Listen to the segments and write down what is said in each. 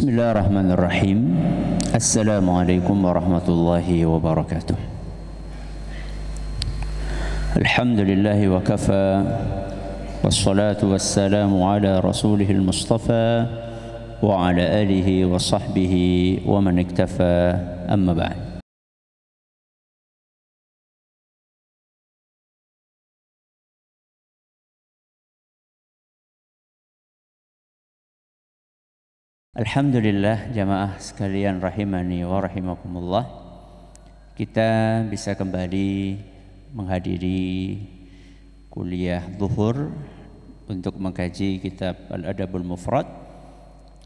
Bismillahirrahmanirrahim. Assalamualaikum warahmatullahi wabarakatuh. Alhamdulillahi wa kafa, wassalatu wassalamu ala rasulihil mustafa wa ala alihi wa sahbihi wa man iktafa, amma ba'd. Alhamdulillah, jamaah sekalian rahimani wa rahimakumullah, kita bisa kembali menghadiri kuliah zuhur untuk mengkaji kitab Al-Adabul Mufrad,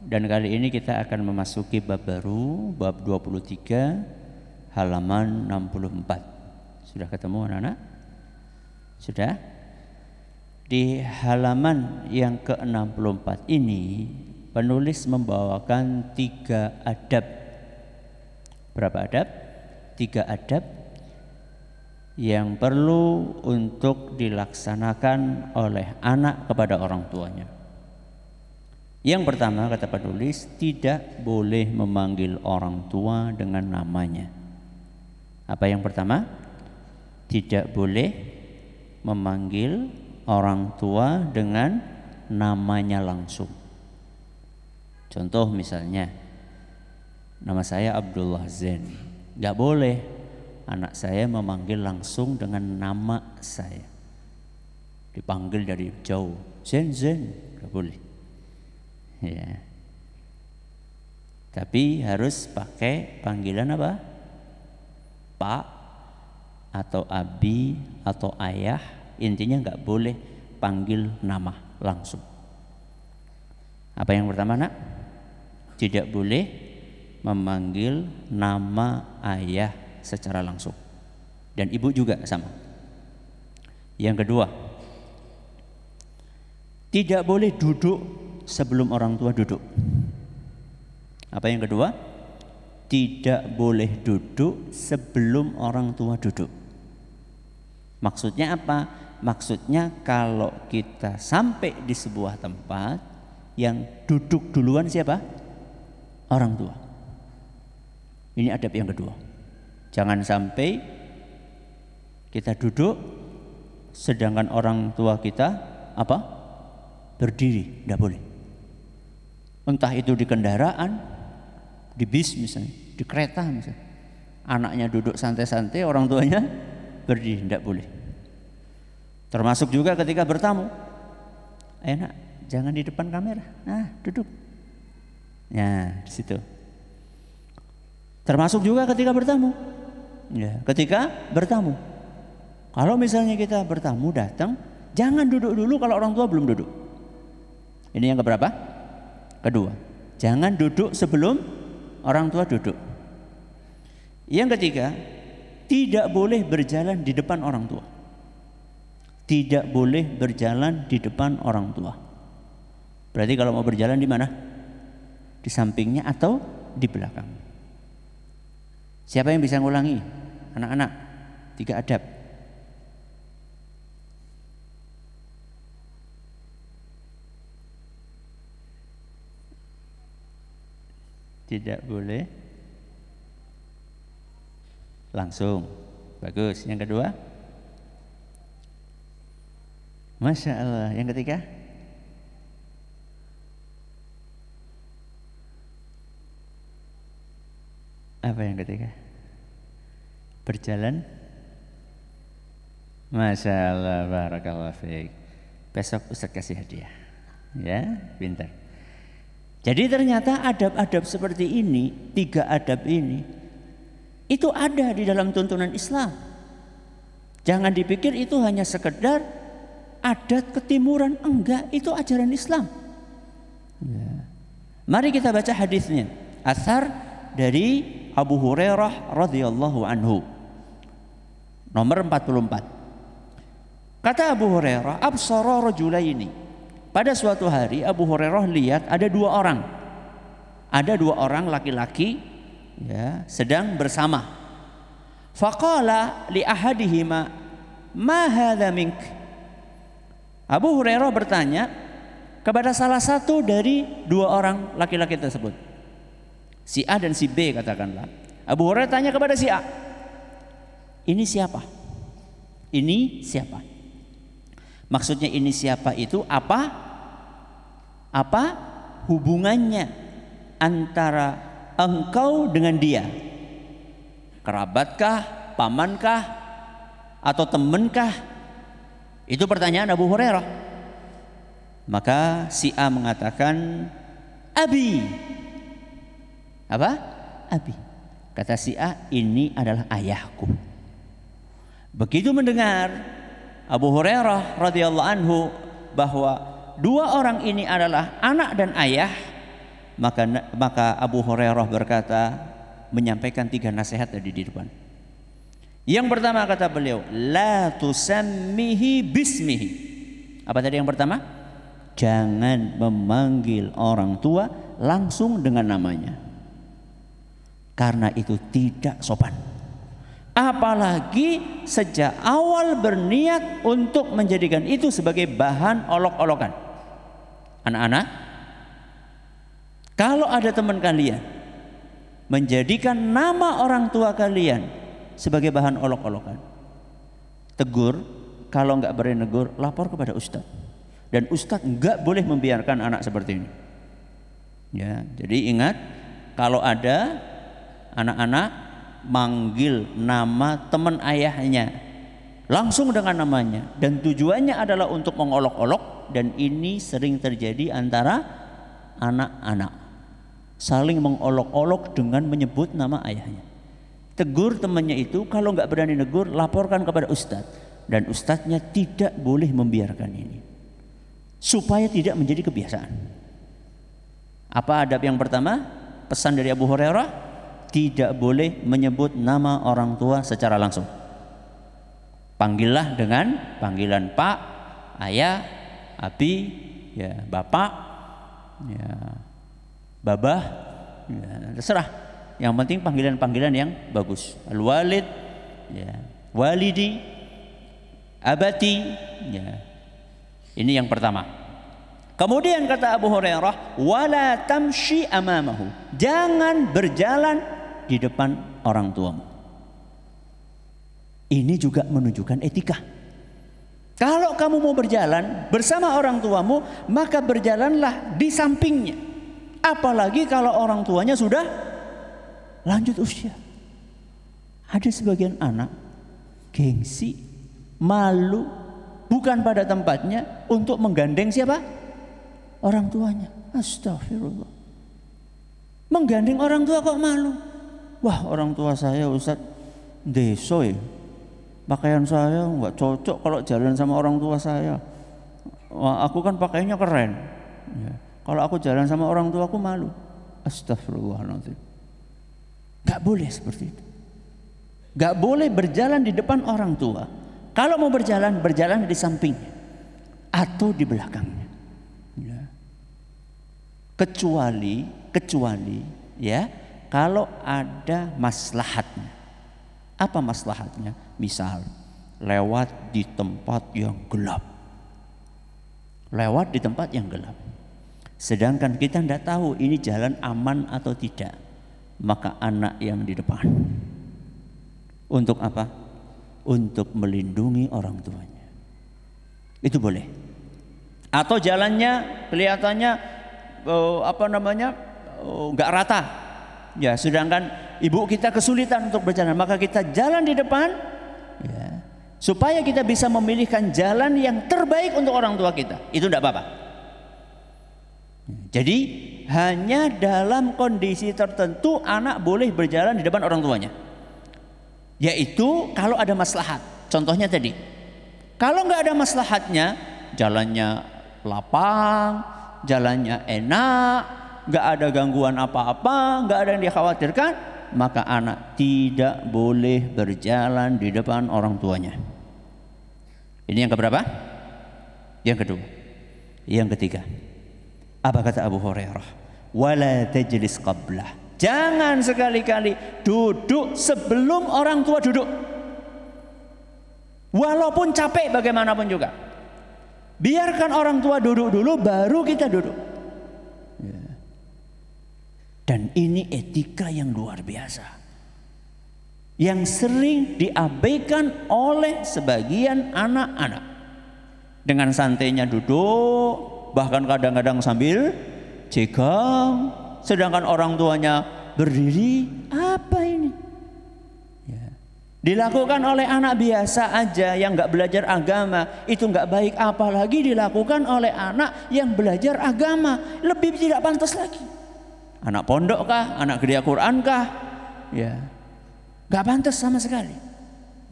dan kali ini kita akan memasuki bab baru, bab 23 halaman 64. Sudah ketemu anak-anak? Sudah? Di halaman yang ke-64 ini penulis membawakan 3 adab. Berapa adab? 3 adab yang perlu untuk dilaksanakan oleh anak kepada orang tuanya. Yang pertama, kata penulis, tidak boleh memanggil orang tua dengan namanya. Apa yang pertama? Tidak boleh memanggil orang tua dengan namanya langsung. Contoh misalnya, nama saya Abdullah Zain, nggak boleh anak saya memanggil langsung dengan nama saya, dipanggil dari jauh, Zain, nggak boleh. Ya. Tapi harus pakai panggilan apa? Pak atau Abi atau Ayah, intinya nggak boleh panggil nama langsung. Apa yang pertama, nak? Tidak boleh memanggil nama ayah secara langsung, dan ibu juga sama. Yang kedua, tidak boleh duduk sebelum orang tua duduk. Apa yang kedua? Tidak boleh duduk sebelum orang tua duduk. Maksudnya apa? Maksudnya kalau kita sampai di sebuah tempat, yang duduk duluan siapa? Orang tua. Ini adab yang kedua. Jangan sampai kita duduk sedangkan orang tua kita apa? Berdiri, tidak boleh. Entah itu di kendaraan, di bis misalnya, di kereta misalnya. Anaknya duduk santai-santai, orang tuanya berdiri, tidak boleh. Termasuk juga ketika bertamu. Enak, jangan di depan kamera. Nah, duduk. Ya, di situ. Termasuk juga ketika bertamu. Ya, ketika bertamu. Kalau misalnya kita bertamu datang, jangan duduk dulu kalau orang tua belum duduk. Ini yang keberapa? Kedua. Jangan duduk sebelum orang tua duduk. Yang ketiga, tidak boleh berjalan di depan orang tua. Tidak boleh berjalan di depan orang tua. Berarti kalau mau berjalan di mana? Di sampingnya atau di belakang. Siapa yang bisa ngulangi? Anak-anak, 3 adab. Tidak boleh langsung. Bagus. Yang kedua? Masya Allah. Yang ketiga? Apa yang ketiga? Berjalan. Masya Allah, barakallah fiik. Besok Ustaz kasih hadiah. Ya, pintar. Jadi ternyata adab-adab seperti ini, 3 adab ini, itu ada di dalam tuntunan Islam. Jangan dipikir itu hanya sekedar adat ketimuran, enggak, itu ajaran Islam. Ya. Mari kita baca hadisnya. Athar dari Abu Hurairah radhiyallahu anhu, nomor 44. Kata Abu Hurairah, absara rajulaini. Pada suatu hari Abu Hurairah lihat ada 2 orang. Ada 2 orang laki-laki, ya, sedang bersama. Faqala li ahadihima, ma hadza mink? Abu Hurairah bertanya kepada salah satu dari 2 orang laki-laki tersebut, Si A dan si B katakanlah. Abu Hurairah tanya kepada si A, ini siapa? Ini siapa? Maksudnya ini siapa itu apa? Apa hubungannya antara engkau dengan dia? Kerabatkah, pamankah, atau temenkah? Itu pertanyaan Abu Hurairah. Maka si A mengatakan, Abi. Apa? Abi. Kata si A, ini adalah ayahku. Begitu mendengar Abu Hurairah radhiyallahu anhu bahwa dua orang ini adalah anak dan ayah, maka Abu Hurairah berkata, menyampaikan 3 nasihat tadi di depan. Yang pertama kata beliau, la tusammihi bismihi. Apa tadi yang pertama? Jangan memanggil orang tua langsung dengan namanya, karena itu tidak sopan. Apalagi sejak awal berniat untuk menjadikan itu sebagai bahan olok-olokan. Anak-anak, kalau ada teman kalian menjadikan nama orang tua kalian sebagai bahan olok-olokan, tegur. Kalau nggak berani negur, lapor kepada ustadz. Dan ustadz nggak boleh membiarkan anak seperti ini. Ya, jadi ingat, kalau ada anak-anak manggil nama teman ayahnya langsung dengan namanya dan tujuannya adalah untuk mengolok-olok, dan ini sering terjadi antara anak-anak, saling mengolok-olok dengan menyebut nama ayahnya. Tegur temannya itu, kalau nggak berani negur, laporkan kepada ustadz, dan ustadznya tidak boleh membiarkan ini supaya tidak menjadi kebiasaan. Apa adab yang pertama? Pesan dari Abu Hurairah, tidak boleh menyebut nama orang tua secara langsung. Panggillah dengan panggilan Pak, Ayah, Abi, ya Bapak, ya Babah, ya terserah. Yang penting panggilan-panggilan yang bagus. Al-walid, ya walidi, abati, ya. Ini yang pertama. Kemudian kata Abu Hurairah, wala tamshi amamahu. Jangan berjalan di depan orang tuamu. Ini juga menunjukkan etika. Kalau kamu mau berjalan bersama orang tuamu, maka berjalanlah di sampingnya. Apalagi kalau orang tuanya sudah lanjut usia. Ada sebagian anak gengsi, malu, bukan pada tempatnya untuk menggandeng siapa? Orang tuanya. Astagfirullah. Menggandeng orang tua kok malu? Wah, orang tua saya Ustaz deso ya. Pakaian saya nggak cocok kalau jalan sama orang tua saya. Wah, aku kan pakainya keren. Ya. Kalau aku jalan sama orang tua aku malu. Astagfirullahaladzim. Gak boleh seperti itu. Gak boleh berjalan di depan orang tua. Kalau mau berjalan, berjalan di sampingnya atau di belakangnya. Ya. Kecuali ya, kalau ada maslahatnya. Apa maslahatnya? Misal lewat di tempat yang gelap. Lewat di tempat yang gelap. Sedangkan kita tidak tahu ini jalan aman atau tidak. Maka anak yang di depan. Untuk apa? Untuk melindungi orang tuanya. Itu boleh. Atau jalannya kelihatannya nggak rata. Ya, sedangkan ibu kita kesulitan untuk berjalan, maka kita jalan di depan, ya, supaya kita bisa memilihkan jalan yang terbaik untuk orang tua kita. Itu tidak apa-apa. Jadi hanya dalam kondisi tertentu anak boleh berjalan di depan orang tuanya, yaitu kalau ada maslahat. Contohnya tadi, kalau nggak ada maslahatnya, jalannya lapang, jalannya enak, nggak ada gangguan apa-apa, nggak ada yang dikhawatirkan, maka anak tidak boleh berjalan di depan orang tuanya. Ini yang keberapa? Yang kedua. Yang ketiga, apa kata Abu Hurairah? Wala tajlis qablah. Jangan sekali-kali duduk sebelum orang tua duduk. Walaupun capek bagaimanapun juga. Biarkan orang tua duduk dulu, baru kita duduk. Dan ini etika yang luar biasa, yang sering diabaikan oleh sebagian anak-anak. Dengan santainya duduk, bahkan kadang-kadang sambil jegang, sedangkan orang tuanya berdiri. Apa ini? Ya. Dilakukan oleh anak biasa aja yang nggak belajar agama, itu nggak baik, apalagi dilakukan oleh anak yang belajar agama, lebih tidak pantas lagi. Anak pondok kah? Anak gereja Quran kah? Ya, nggak pantas sama sekali.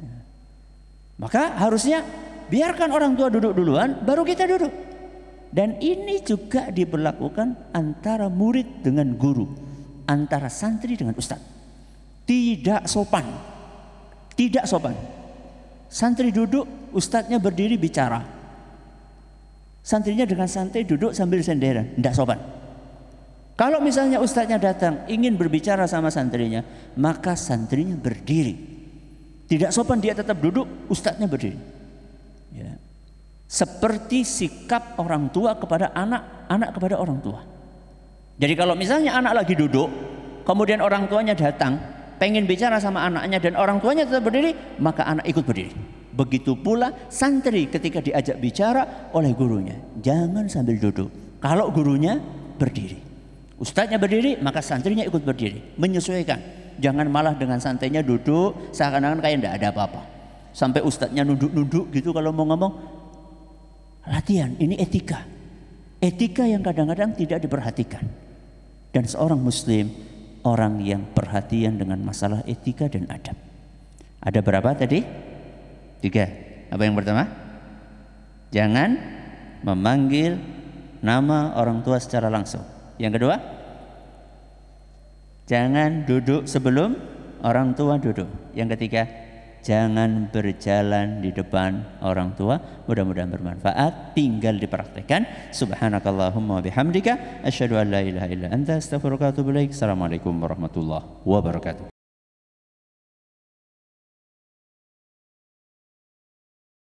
Ya. Maka harusnya biarkan orang tua duduk duluan, baru kita duduk. Dan ini juga diberlakukan antara murid dengan guru, antara santri dengan ustadz. Tidak sopan, tidak sopan. Santri duduk, ustadznya berdiri bicara. Santrinya dengan santai duduk sambil senderan, tidak sopan. Kalau misalnya ustadznya datang ingin berbicara sama santrinya, maka santrinya berdiri. Tidak sopan, dia tetap duduk, ustadznya berdiri. Ya. Seperti sikap orang tua kepada anak, anak kepada orang tua. Jadi kalau misalnya anak lagi duduk, kemudian orang tuanya datang, pengen bicara sama anaknya dan orang tuanya tetap berdiri, maka anak ikut berdiri. Begitu pula santri ketika diajak bicara oleh gurunya, jangan sambil duduk. Kalau gurunya berdiri, ustadznya berdiri, maka santrinya ikut berdiri, menyesuaikan. Jangan malah dengan santainya duduk seakan-akan kayak tidak ada apa-apa. Sampai ustadznya nunduk-nunduk gitu kalau mau ngomong. Latihan, ini etika. Etika yang kadang-kadang tidak diperhatikan. Dan seorang muslim, orang yang perhatian dengan masalah etika dan adab. Ada berapa tadi? 3. Apa yang pertama? Jangan memanggil nama orang tua secara langsung. Yang kedua, jangan duduk sebelum orang tua duduk. Yang ketiga, jangan berjalan di depan orang tua. Mudah-mudahan bermanfaat, tinggal dipraktekkan. Subhanakallahumma wa bihamdika asyhadu an la ilaha illa anta astaghfiruka wa atubu ilaik. Assalamualaikum warahmatullahi wabarakatuh.